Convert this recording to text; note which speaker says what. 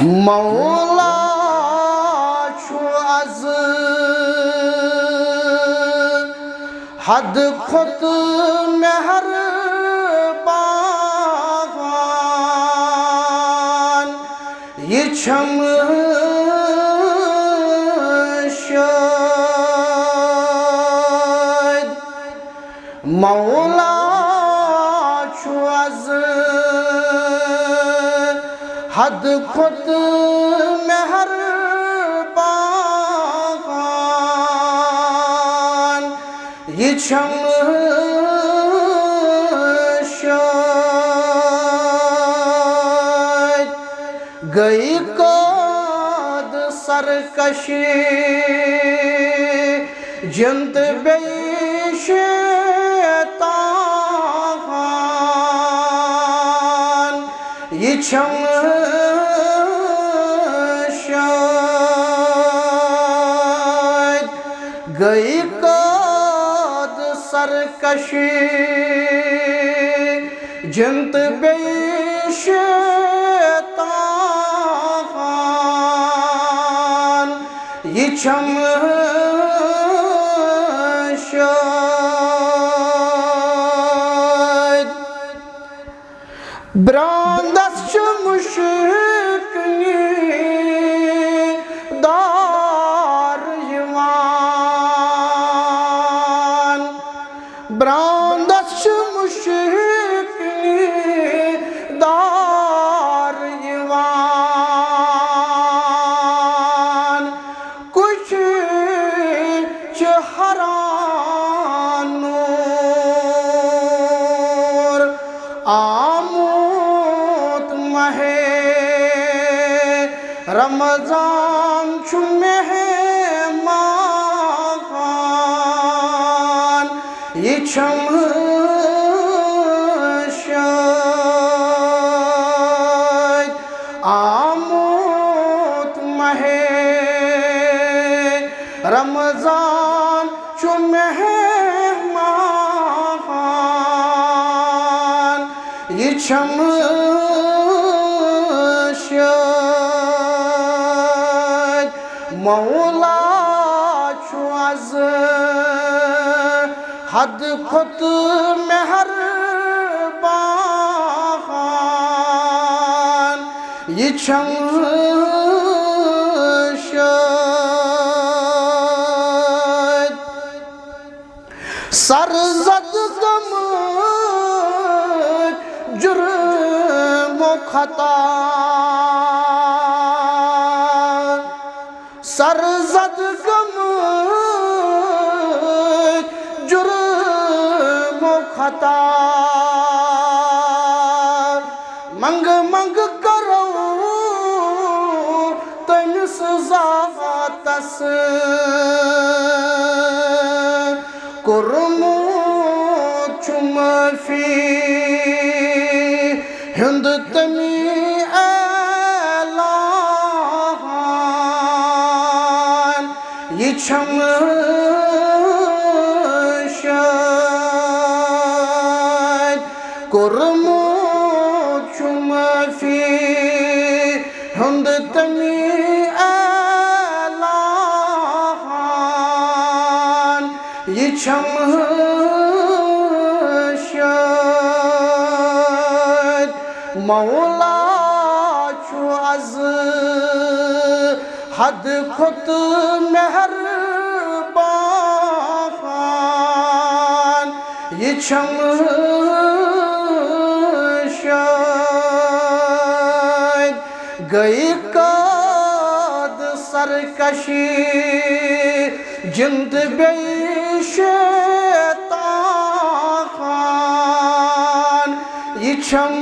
Speaker 1: مولا چھُ از حد کھۄتہٕ مہربان یہِ چھَم شٲدۍ مولا چھُ از حد کھۄتہٕ مہربان یہِ چھَم شٲدۍ گٔے قٲد سرکشی جِن تہٕ بیٚیہِ شیطان یہِ چھَم شٲدۍ گٔے قٲد سرکشی جِن تہٕ بیٚیہِ شیطان یہِ چھَم شٲدۍ برٛانٛدَس چھُ مُشکِنہِ دار یِوان برٛانٛدَس چھُ مُشکِنہِ دار یِوان کُشی چھِ حرانوٗر آمُت ماہِ رمضان چھُ مہمان یہِ چھَم شٲدۍ آمُت ماہِ رمضان چھُ مہمان یہِ چھَم شٲدۍ مولا چھُ از حد کھۄتہٕ مہربان یہِ چھَم شٲدۍ سرزد گٔمٕتۍ جُرمو خطا سرزد گٔمٕتۍ جُرمو خطا منٛگہٕ منٛگہٕ کرو تٔمِس ذاتس کوٚرمُت چھُ معٲفی ہُنٛد تٔمی اعلان یہِ چھَم شٲدۍ کوٚرمُت چھُ معٲفی ہُنٛد تٔمی اعلان یہِ چھَم شٲدۍ مولا چھُ از حد کھۄتہٕ مہربان یہِ چھَم شٲدۍ گٔے قٲد سرکشی جِن تہٕ بیٚیہِ شیطان یہِ چھَم